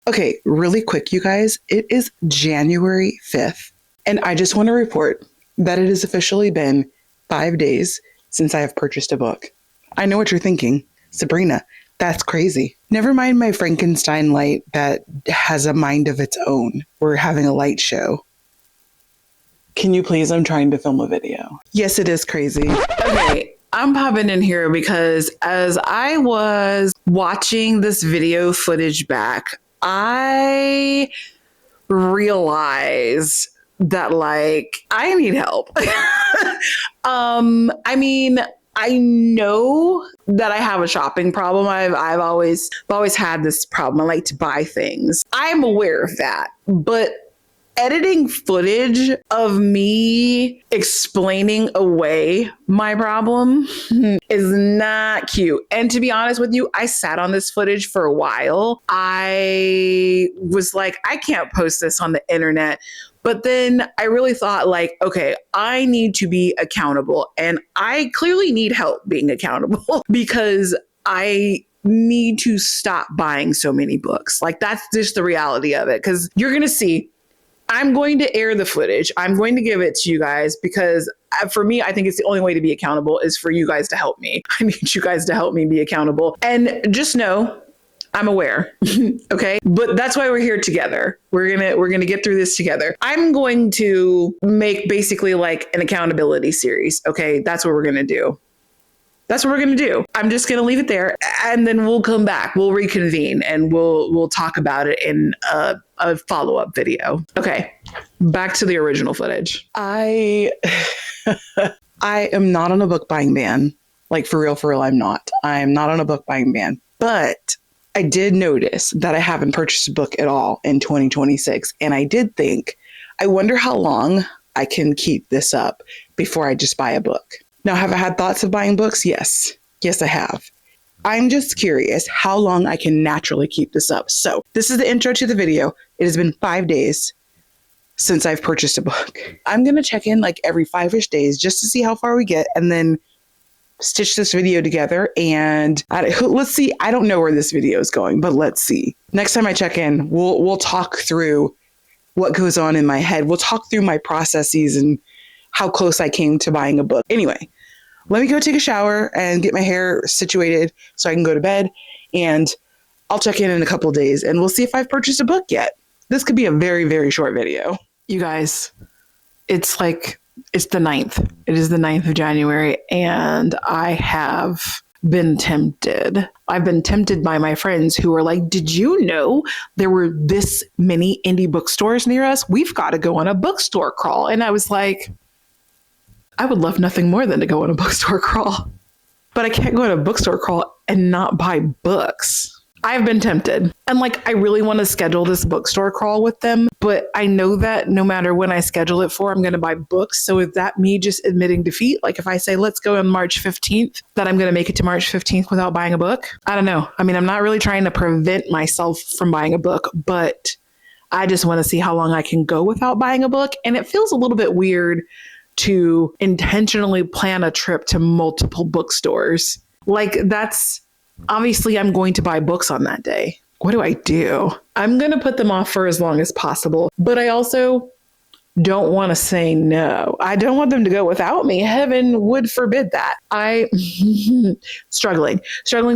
Okay, really quick, you guys. It is January 5th, and I just want to report that it has officially been 5 days since I have purchased a book. I know what you're thinking. Sabrina, that's crazy. Never mind my Frankenstein light that has a mind of its own. We're having a light show. Can you please? I'm trying to film a video. Yes, it is crazy. Okay, I'm popping in here because as I was watching this video footage back, I realized that I need help. I mean, I know that I have a shopping problem. I've always had this problem. I like to buy things. I'm aware of that, but editing footage of me explaining away my problem is not cute. And to be honest with you, I sat on this footage for a while. I was like, I can't post this on the internet. But then I really thought okay, I need to be accountable. And I clearly need help being accountable because I need to stop buying so many books. That's just the reality of it. Because you're going to see, I'm going to air the footage. I'm going to give it to you guys because for me, I think it's the only way to be accountable is for you guys to help me. I need you guys to help me be accountable. And just know, I'm aware. Okay. But that's why we're here together. We're going to get through this together. I'm going to make basically an accountability series. Okay. That's what we're going to do. That's what we're going to do. I'm just going to leave it there and then we'll come back. We'll reconvene and we'll talk about it in a follow-up video. Okay. Back to the original footage. I am not on a book buying ban. For real, I'm not. I'm not on a book buying ban. But I did notice that I haven't purchased a book at all in 2026. And I did think, I wonder how long I can keep this up before I just buy a book. Now, have I had thoughts of buying books? Yes. Yes, I have. I'm just curious how long I can naturally keep this up. So this is the intro to the video. It has been 5 days since I've purchased a book. I'm going to check in every 5-ish days just to see how far we get and then stitch this video together. And let's see. I don't know where this video is going, but let's see. Next time I check in, we'll talk through what goes on in my head. We'll talk through my processes and how close I came to buying a book. Anyway, let me go take a shower and get my hair situated so I can go to bed. And I'll check in a couple of days and we'll see if I've purchased a book yet. This could be a very, very short video. You guys, it's the 9th. It is the 9th of January and I have been tempted. I've been tempted by my friends who are like, did you know there were this many indie bookstores near us? We've got to go on a bookstore crawl. And I was like, I would love nothing more than to go on a bookstore crawl, but I can't go on a bookstore crawl and not buy books. I've been tempted. And I really want to schedule this bookstore crawl with them, but I know that no matter when I schedule it for, I'm going to buy books. So is that me just admitting defeat? If I say, let's go on March 15th, that I'm going to make it to March 15th without buying a book? I don't know. I mean, I'm not really trying to prevent myself from buying a book, but I just want to see how long I can go without buying a book. And it feels a little bit weird to intentionally plan a trip to multiple bookstores. That's obviously I'm going to buy books on that day. What do I do? I'm going to put them off for as long as possible, but I also don't want to say no. I don't want them to go without me. Heaven would forbid that. I struggling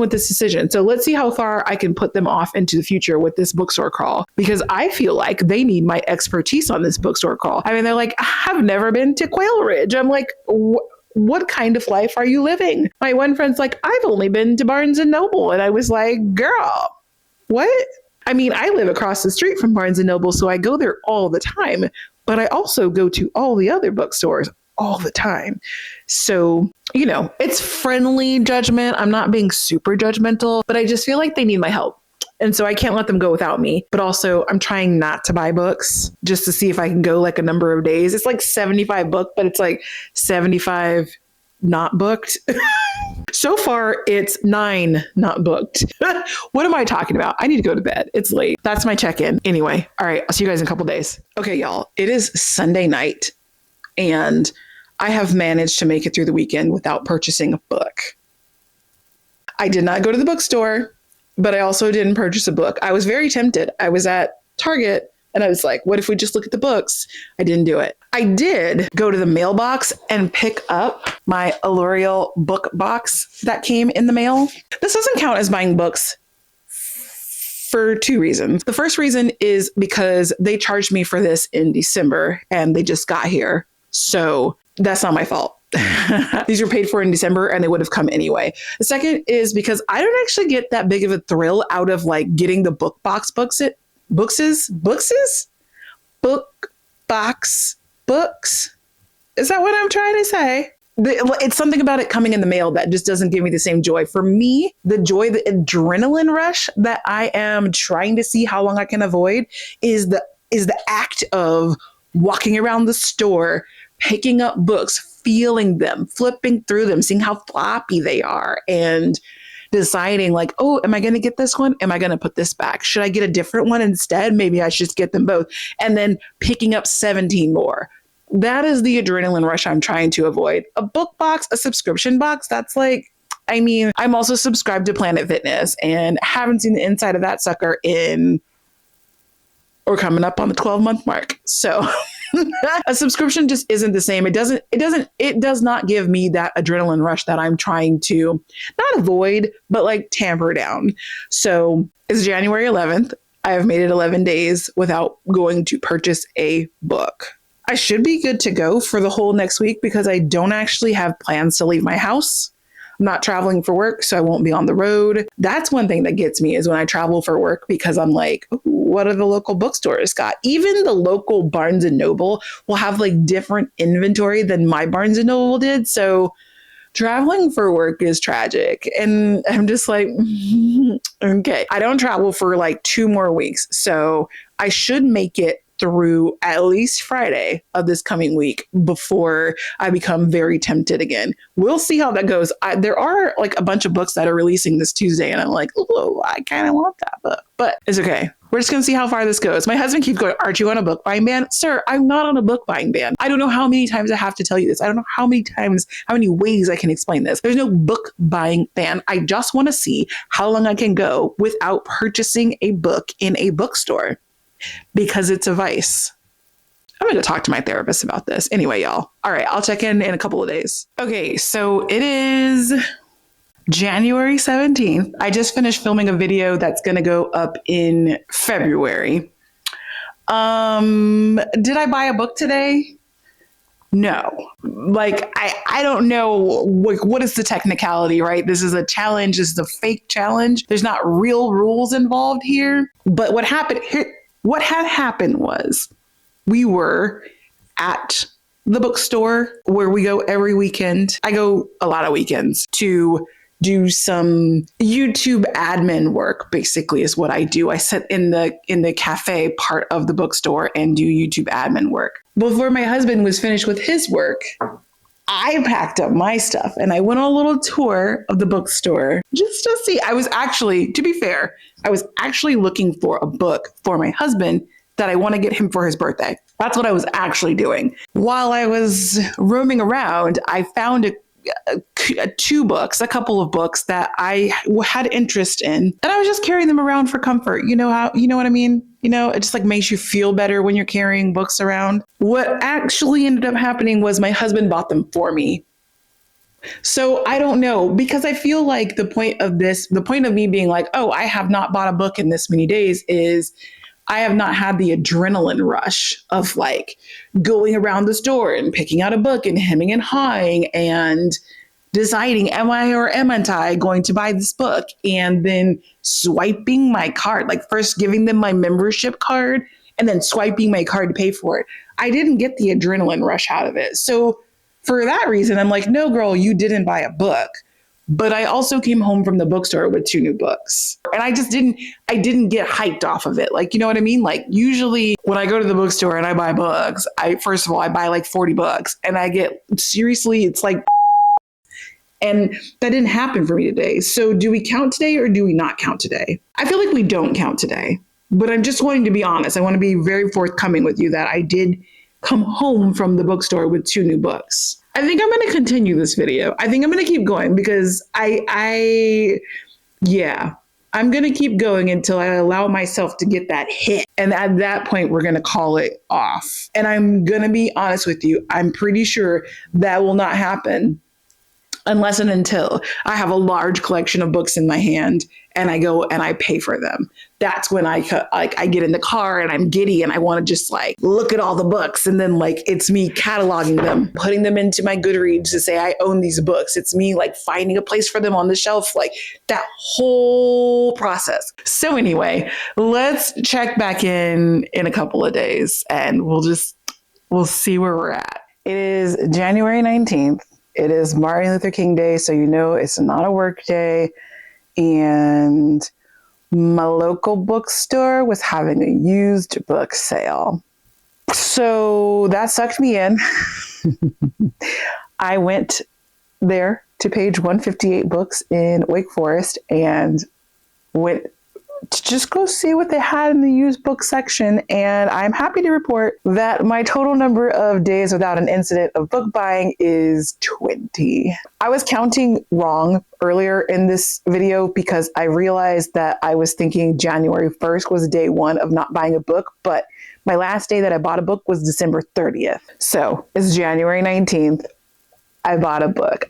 with this decision. So let's see how far I can put them off into the future with this bookstore crawl, because I feel like they need my expertise on this bookstore crawl. I mean, they're like, I've never been to Quail Ridge. I'm like, what kind of life are you living? My one friend's like, I've only been to Barnes and Noble. And I was like, girl, what? I mean, I live across the street from Barnes and Noble, so I go there all the time. But I also go to all the other bookstores all the time. So, it's friendly judgment. I'm not being super judgmental, but I just feel like they need my help. And so I can't let them go without me. But also I'm trying not to buy books just to see if I can go a number of days. It's 75 booked, but it's 75 not booked. So far, it's 9 not booked. What am I talking about? I need to go to bed. It's late. That's my check-in. Anyway, all right. I'll see you guys in a couple days. Okay, y'all. It is Sunday night, and I have managed to make it through the weekend without purchasing a book. I did not go to the bookstore. but I also didn't purchase a book. I was very tempted. I was at Target and I was like, what if we just look at the books? I didn't do it. I did go to the mailbox and pick up my L'Oreal book box that came in the mail. This doesn't count as buying books for two reasons. The first reason is because they charged me for this in December and they just got here. So that's not my fault. These were paid for in December and they would have come anyway. The second is because I don't actually get that big of a thrill out of like getting the book box books. Is that what I'm trying to say? It's something about it coming in the mail that just doesn't give me the same joy. For me, the joy, the adrenaline rush that I am trying to see how long I can avoid is the act of walking around the store, picking up books, feeling them, flipping through them, seeing how floppy they are, and deciding like, oh, am I going to get this one? Am I going to put this back? Should I get a different one instead? Maybe I should get them both. And then picking up 17 more. That is the adrenaline rush I'm trying to avoid. A book box, a subscription box, that's like, I mean, I'm also subscribed to Planet Fitness and haven't seen the inside of that sucker in, or coming up on the 12-month mark. So a subscription just isn't the same. It does not give me that adrenaline rush that I'm trying to not avoid, but like tamper down. So it's January 11th. I have made it 11 days without going to purchase a book. I should be good to go for the whole next week because I don't actually have plans to leave my house. I'm not traveling for work, so I won't be on the road. That's one thing that gets me is when I travel for work because I'm like, what are the local bookstores got? Even the local Barnes and Noble will have like different inventory than my Barnes and Noble did. So traveling for work is tragic. And I'm just like, okay, I don't travel for like 2 more weeks. So I should make it through at least Friday of this coming week before I become very tempted again. We'll see how that goes. There are like a bunch of books that are releasing this Tuesday and I'm like, oh, I kind of want that book, but it's okay. We're just going to see how far this goes. My husband keeps going, aren't you on a book buying ban? Sir, I'm not on a book buying ban. I don't know how many times I have to tell you this. I don't know how many ways I can explain this. There's no book buying ban. I just want to see how long I can go without purchasing a book in a bookstore. Because it's a vice. I'm going to talk to my therapist about this. Anyway, y'all. All right, I'll check in a couple of days. Okay, so it is January 17th. I just finished filming a video that's going to go up in February. Did I buy a book today? No. Like, I don't know what is the technicality, right? This is a challenge. This is a fake challenge. There's not real rules involved here. But what had happened was we were at the bookstore where we go every weekend. I go a lot of weekends to do some YouTube admin work, basically is what I do. I sit in the cafe part of the bookstore and do YouTube admin work. Before my husband was finished with his work, I packed up my stuff and I went on a little tour of the bookstore just to see. I was actually, to be fair, I was actually looking for a book for my husband that I want to get him for his birthday. That's what I was actually doing. While I was roaming around, I found a couple of books that I had interest in, and I was just carrying them around for comfort. You know what I mean? You know, it just like makes you feel better when you're carrying books around. What actually ended up happening was my husband bought them for me. So I don't know, because I feel like the point of me being like, oh, I have not bought a book in this many days is I have not had the adrenaline rush of like going around the store and picking out a book and hemming and hawing and deciding, am I or am I going to buy this book? And then swiping my card, like first giving them my membership card and then swiping my card to pay for it. I didn't get the adrenaline rush out of it. So for that reason, I'm like, no, girl, you didn't buy a book. But I also came home from the bookstore with 2 new books. And I didn't get hyped off of it. Like, you know what I mean? Like usually when I go to the bookstore and I buy books, I buy like 40 books and I get, seriously, it's like, and that didn't happen for me today. So do we count today or do we not count today? I feel like we don't count today, but I'm just wanting to be honest. I want to be very forthcoming with you that I did come home from the bookstore with 2 new books. I think I'm going to continue this video. I think I'm going to keep going because I'm I'm going to keep going until I allow myself to get that hit. And at that point, we're going to call it off. And I'm going to be honest with you. I'm pretty sure that will not happen unless and until I have a large collection of books in my hand and I go and I pay for them. That's when I get in the car and I'm giddy and I want to just like look at all the books, and then like it's me cataloging them, putting them into my Goodreads to say I own these books. It's me like finding a place for them on the shelf, like that whole process. So anyway, let's check back in a couple of days and we'll see where we're at. It is January 19th. It is Martin Luther King Day, so you know it's not a work day. And my local bookstore was having a used book sale. So that sucked me in. I went there to page 158 Books in Wake Forest and went to just go see what they had in the used book section. And I'm happy to report that my total number of days without an incident of book buying is 20. I was counting wrong earlier in this video because I realized that I was thinking January 1st was day one of not buying a book, but my last day that I bought a book was December 30th. So it's January 19th. I bought a book.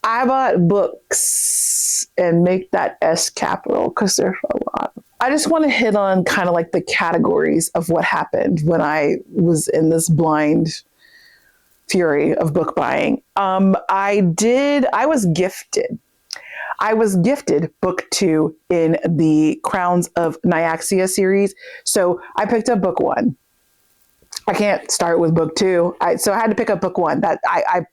I bought books, and make that S capital because there's a lot. I just want to hit on kind of like the categories of what happened when I was in this blind fury of book buying. I was gifted book 2 in the Crowns of Nyaxia series. So I picked up book 1. I can't start with book 2. So I had to pick up book 1 that I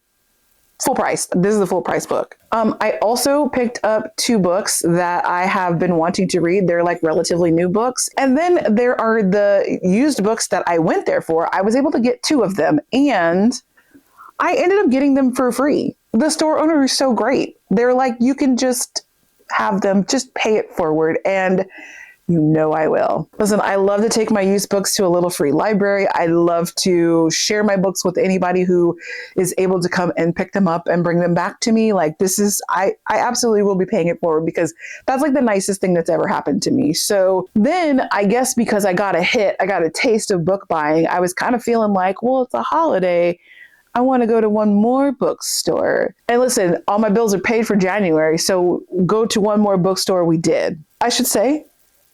full price. This is a full price book. I also picked up 2 books that I have been wanting to read. They're like relatively new books. And then there are the used books that I went there for. I was able to get 2 of them and I ended up getting them for free. The store owner is so great. They're like, you can just have them, just pay it forward. And you know I will. Listen, I love to take my used books to a little free library. I love to share my books with anybody who is able to come and pick them up and bring them back to me. Like I absolutely will be paying it forward because that's like the nicest thing that's ever happened to me. So then I guess because I got a taste of book buying, I was kind of feeling like, well, it's a holiday. I want to go to one more bookstore. And listen, all my bills are paid for January. So go to one more bookstore we did. I should say,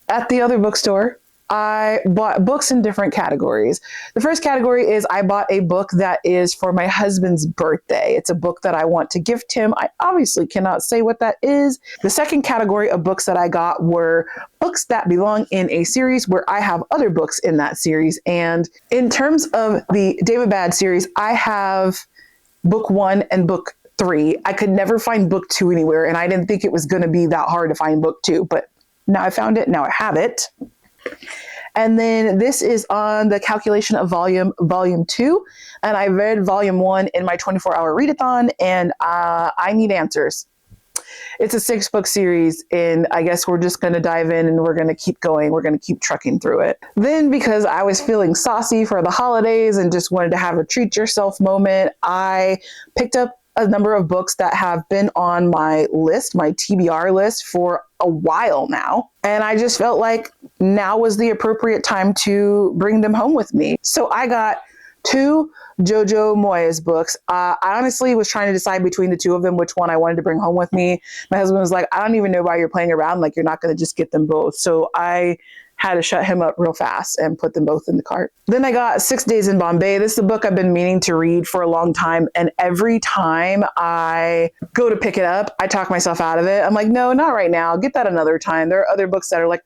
at the other bookstore, I bought books in different categories. The first category is I bought a book that is for my husband's birthday. It's a book that I want to gift him. I obviously cannot say what that is. The second category of books that I got were books that belong in a series where I have other books in that series. And in terms of the David Bad series, I have book 1 and book 3. I could never find book 2 anywhere, and I didn't think it was going to be that hard to find book 2, but now I found it. Now I have it. And then this is on the calculation of volume 2. And I read volume 1 in my 24-hour readathon, and I need answers. It's a 6-book series, and I guess we're just going to dive in and we're going to keep going. We're going to keep trucking through it. Then because I was feeling saucy for the holidays and just wanted to have a treat yourself moment, I picked up a number of books that have been on my list, my TBR list, for a while now. And I just felt like now was the appropriate time to bring them home with me. So I got 2 Jojo Moyes books. I honestly was trying to decide between the 2 of them, which one I wanted to bring home with me. My husband was like, I don't even know why you're playing around. Like, you're not going to just get them both. So I had to shut him up real fast and put them both in the cart. Then I got 6 Days in Bombay. This is a book I've been meaning to read for a long time. And every time I go to pick it up, I talk myself out of it. I'm like, no, not right now. Get that another time. There are other books that are like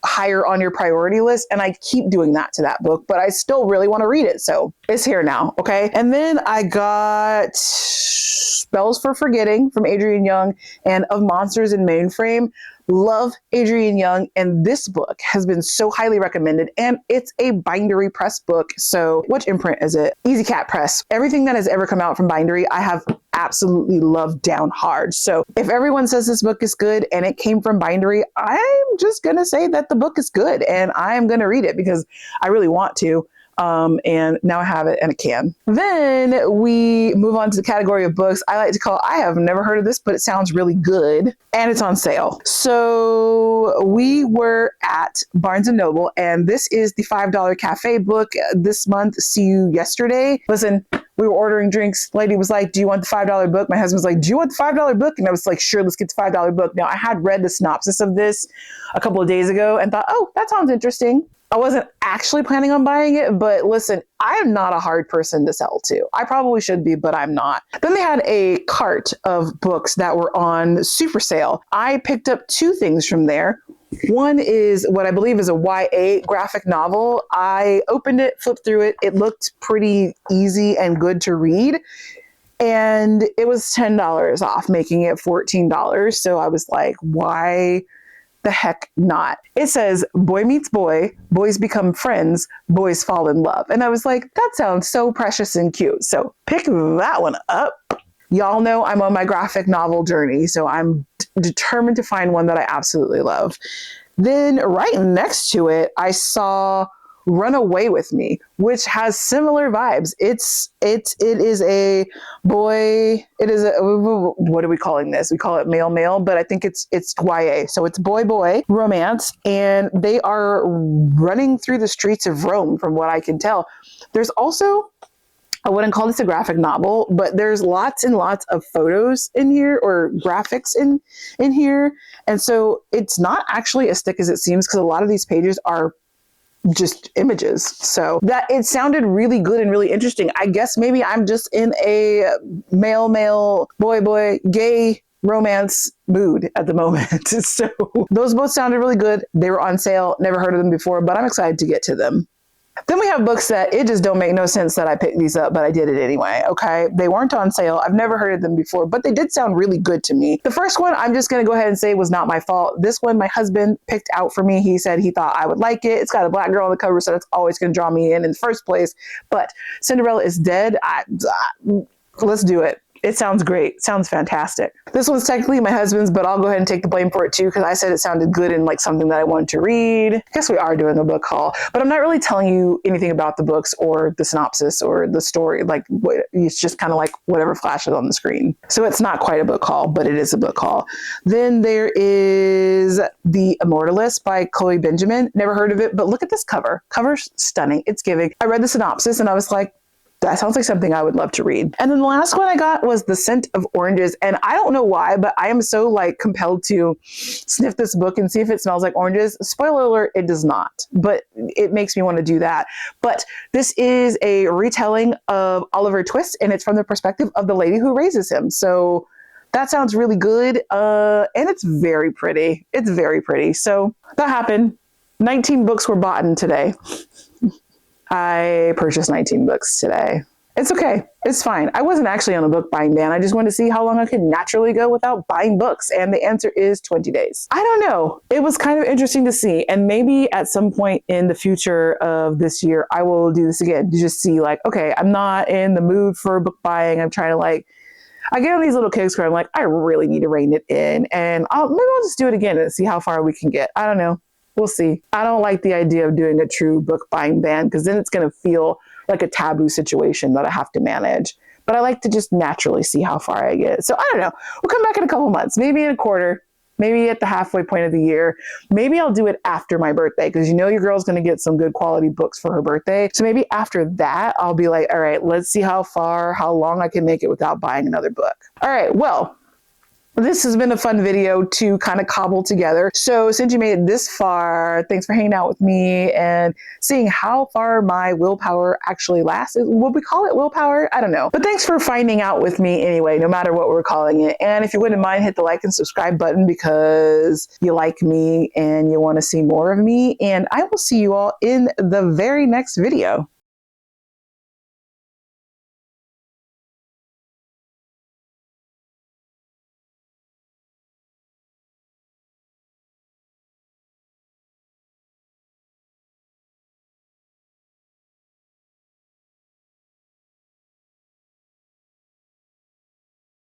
higher on your priority list. And I keep doing that to that book, but I still really want to read it. So it's here now. Okay. And then I got Spells for Forgetting from Adrienne Young and Of Monsters in Mainframe. Love Adrienne Young, and this book has been so highly recommended, and it's a Bindery Press book. So which imprint is it? Easy Cat Press. Everything that has ever come out from Bindery, I have absolutely loved down hard. So if everyone says this book is good and it came from Bindery, I'm just going to say that the book is good and I'm going to read it because I really want to. And now I have it in a can. Then we move on to the category of books I like to call, I have never heard of this, but it sounds really good. And it's on sale. So we were at Barnes & Noble, and this is the $5 cafe book this month. See You Yesterday. Listen, we were ordering drinks. Lady was like, do you want the $5 book? My husband's like, do you want the $5 book? And I was like, sure, let's get the $5 book. Now, I had read the synopsis of this a couple of days ago and thought, oh, that sounds interesting. I wasn't actually planning on buying it, but listen, I am not a hard person to sell to. I probably should be, but I'm not. Then they had a cart of books that were on super sale. I picked up two things from there. One is what I believe is a YA graphic novel. I opened it, flipped through it. It looked pretty easy and good to read. And it was $10 off, making it $14. So I was like, why the heck not? It says, boy meets boy, boys become friends, boys fall in love. And I was like, that sounds so precious and cute. So pick that one up. Y'all know I'm on my graphic novel journey, so I'm determined to find one that I absolutely love. Then right next to it, I saw Run Away With Me, which has similar vibes. It is a boy, what are we calling this? We call it male, but I think it's YA. So it's boy romance, and they are running through the streets of Rome from what I can tell. There's also, I wouldn't call this a graphic novel, but there's lots and lots of photos in here, or graphics in here. And so it's not actually as thick as it seems, because a lot of these pages are just images. So that it sounded really good and really interesting. I guess maybe I'm just in a male, boy, gay romance mood at the moment. So those both sounded really good. They were on sale. Never heard of them before, but I'm excited to get to them. Then we have books that it just don't make no sense that I picked these up, but I did it anyway. Okay. They weren't on sale. I've never heard of them before, but they did sound really good to me. The first one, I'm just going to go ahead and say was not my fault. This one, my husband picked out for me. He said he thought I would like it. It's got a black girl on the cover, so that's always going to draw me in the first place. But Cinderella is Dead. Let's do it. It sounds great. Sounds fantastic. This one's technically my husband's, but I'll go ahead and take the blame for it too, because I said it sounded good and like something that I wanted to read. I guess we are doing a book haul, but I'm not really telling you anything about the books or the synopsis or the story. Like, it's just kind of like whatever flashes on the screen. So it's not quite a book haul, but it is a book haul. Then there is The Immortalist by Chloe Benjamin. Never heard of it, but look at this cover. Cover's stunning. It's giving. I read the synopsis and I was like, that sounds like something I would love to read. And then the last one I got was The Scent of Oranges. And I don't know why, but I am so like compelled to sniff this book and see if it smells like oranges. Spoiler alert, it does not, but it makes me want to do that. But this is a retelling of Oliver Twist, and it's from the perspective of the lady who raises him. So that sounds really good. And it's very pretty. It's very pretty. So that happened. 19 books were bought in today. I purchased 19 books today. It's okay. It's fine. I wasn't actually on a book buying ban. I just wanted to see how long I could naturally go without buying books. And the answer is 20 days. I don't know. It was kind of interesting to see. And maybe at some point in the future of this year, I will do this again to just see like, okay, I'm not in the mood for book buying. I'm trying to like, I get on these little kicks where I'm like, I really need to rein it in. And maybe I'll just do it again and see how far we can get. I don't know. We'll see. I don't like the idea of doing a true book buying ban, because then it's going to feel like a taboo situation that I have to manage. But I like to just naturally see how far I get. So I don't know. We'll come back in a couple months, maybe in a quarter, maybe at the halfway point of the year. Maybe I'll do it after my birthday, because you know your girl's going to get some good quality books for her birthday. So maybe after that, I'll be like, all right, let's see how long I can make it without buying another book. All right, well, this has been a fun video to kind of cobble together. So since you made it this far, thanks for hanging out with me and seeing how far my willpower actually lasts. Would we call it willpower? I don't know. But thanks for finding out with me anyway, no matter what we're calling it. And if you wouldn't mind, hit the like and subscribe button because you like me and you want to see more of me. And I will see you all in the very next video.